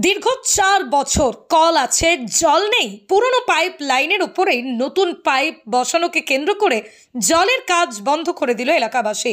দীর্ঘ ৪ বছর কল আছে, জল নেই। পুরনো পাইপ লাইনের উপরেই নতুন পাইপ বসানোকে কেন্দ্র করে জলের কাজ বন্ধ করে দিল এলাকাবাসী।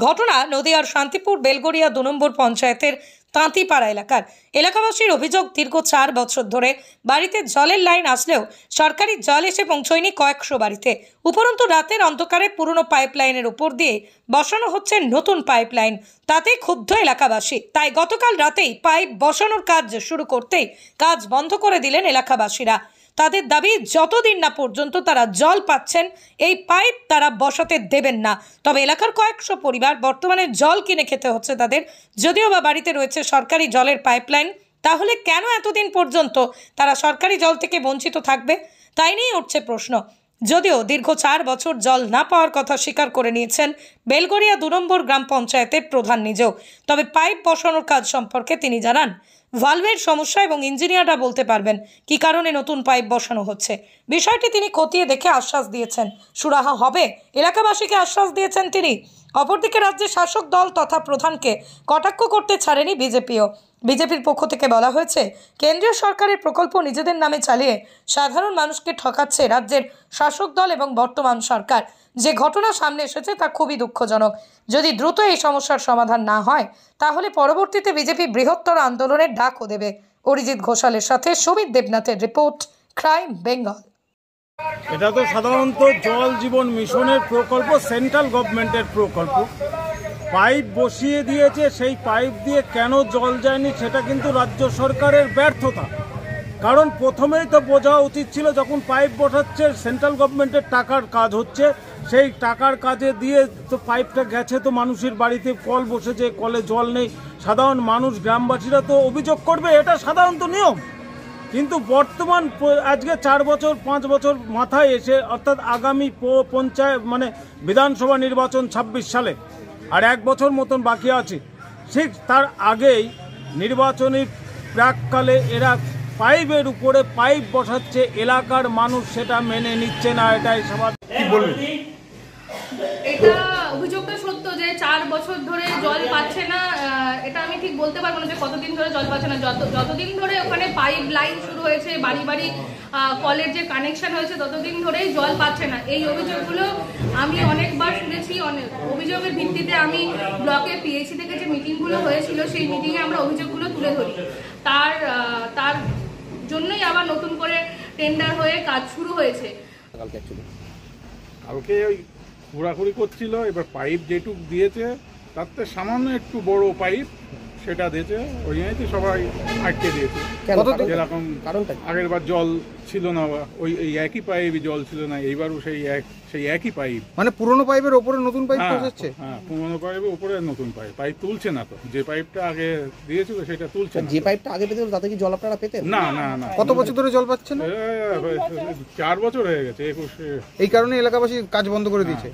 ঘটনা নদিয়ার শান্তিপুর বেলগড়িয়া ২ নম্বর পঞ্চায়েতের তাঁতিপাড়া এলাকার। এলাকাবাসীর অভিযোগ, দীর্ঘ ৪ বছর ধরে বাড়িতে জলের লাইন আসলেও সরকারি জল এসে পৌঁছয়নি কয়েকশো বাড়িতে। উপরন্তু রাতের অন্ধকারে পুরনো পাইপ লাইনের উপর দিয়ে বসানো হচ্ছে নতুন পাইপ লাইন। তাতে ক্ষুব্ধ এলাকাবাসী। তাই গতকাল রাতেই পাইপ বসানোর কাজ শুরু করতেই কাজ বন্ধ করে দিলেন এলাকাবাসীরা। তাদের দাবি, যতদিন না পর্যন্ত তারা জল পাচ্ছেন এই পাইপ তারা বসাতে দেবেন না। তবে এলাকার কয়েকশো পরিবার বর্তমানে জল কিনে খেতে হচ্ছে তাদের। যদিও বা বাড়িতে রয়েছে সরকারি জলের পাইপলাইন, তাহলে কেন এতদিন পর্যন্ত তারা সরকারি জল থেকে বঞ্চিত থাকবে, তাই নিয়ে উঠছে প্রশ্ন। যদিও দীর্ঘ ৪ বছর জল না পাওয়ার কথা স্বীকার করে নিয়েছেন বেলগড়িয়া ২ নম্বর গ্রাম পঞ্চায়েতের প্রধান নিজেও। তবে পাইপ বসানোর কাজ সম্পর্কে তিনি জানান, ভালভের সমস্যা এবং ইঞ্জিনিয়াররা বলতে পারবেন কি কারণে নতুন পাইপ বসানো হচ্ছে। বিষয়টি তিনি খতিয়ে দেখে আশ্বাস দিয়েছেন সুরাহা হবে, এলাকাবাসীকে আশ্বাস দিয়েছেন তিনি। অপরদিকে রাজ্যের শাসক দল তথা প্রধানকে কটাক্ষ করতে ছাড়েনি বিজেপিও। বিজেপির পক্ষ থেকে বলা হয়েছে, কেন্দ্রীয় সরকারের প্রকল্প নিজেদের নামে চালিয়ে সাধারণ মানুষকে ঠকাচ্ছে রাজ্যের শাসক দল এবং বর্তমান সরকার। যে ঘটনা সামনে এসেছে তা খুবই দুঃখজনক। যদি দ্রুত এই সমস্যার সমাধান না হয় তাহলে পরবর্তীতে বিজেপি বৃহত্তর আন্দোলনের ডাকও দেবে। অরিজিৎ ঘোষালের সাথে সুমিত দেবনাথের রিপোর্ট, ক্রাইম বেঙ্গল। এটা তো সাধারণত জল জীবন মিশনের প্রকল্প, সেন্ট্রাল গভর্নমেন্টের প্রকল্প। পাইপ বসিয়ে দিয়েছে, সেই পাইপ দিয়ে কেন জল যায়নি সেটা কিন্তু রাজ্য সরকারের ব্যর্থতা। কারণ প্রথমেই তো বোঝা উচিত ছিল, যখন পাইপ বসাচ্ছে সেন্ট্রাল গভর্নমেন্টের টাকার কাজ হচ্ছে, সেই টাকার কাজে দিয়ে তো পাইপটা গেছে, তো মানুষের বাড়িতে কল বসেছে, কলে জল নেই, সাধারণ মানুষ গ্রামবাসীরা তো অভিযোগ করবে, এটা সাধারণত নিয়ম। কিন্তু বর্তমান আজকে ৪ বছর ৫ বছর মাথায় এসে, অর্থাৎ আগামী পঞ্চায়েত বিধানসভা নির্বাচন ২৬ সালে আর ১ বছর মতন বাকি আছে, ঠিক তার আগেই নির্বাচনী প্রাককালে এরা পাইপের উপরে পাইপ বসাচ্ছে। এলাকার মানুষ সেটা মেনে নিচ্ছে না, এটাই স্বাভাবিক। কি বলবেন? এটা অভিযোগটা সত্য যে ৪ বছর ধরে জল পাচ্ছে না। এটা আমি ঠিক বলতে পারবো না যে কতদিন ধরে জল পাচ্ছে না। যতদিন ধরে ওখানে পাইপ লাইন শুরু হয়েছে, বাড়ি বাড়ি কলের যে কানেকশন হয়েছে, ততদিন ধরেই জল পাচ্ছে না। এই অভিযোগগুলো আমি অনেকবার শুনেছি। অনেক অভিযোগের ভিত্তিতে আমি ব্লকে পিএইচি থেকে যে মিটিংগুলো হয়েছিল, সেই মিটিংয়ে আমরা অভিযোগগুলো তুলে ধরি। তার জন্যই আবার নতুন করে টেন্ডার হয়ে কাজ শুরু হয়েছে। কালকে ওই ঘোরাঘুরি করছিল, এবার পাইপ যেটুক দিয়েছে তার তো সামান্য একটু বড় পাইপ সেটা দিয়েছে, ওই জন্যই সবাই আটকে দিয়েছে। যেরকম আগের বার জল ছিল না, ওই একই পাইপই জল ছিল না, এইবারও সেই একই পাইপ। মানে পুরনো পাইপের উপরে নতুন পাইপ বসাচ্ছে? হ্যাঁ, পুরনো পাইপের উপরে নতুন পাইপ তুলছে না। তো যে পাইপটা আগে দিয়েছিল সেটা তুলছে না। যে পাইপটা আগে পেতে তাতে কি জল আপনারা পেতেন? না না না। কত বছর ধরে জল পাচ্ছেন? 4 বছর হয়ে গেছে। 21 এই কারণে এলাকাবাসী কাজ বন্ধ করে দিয়েছে।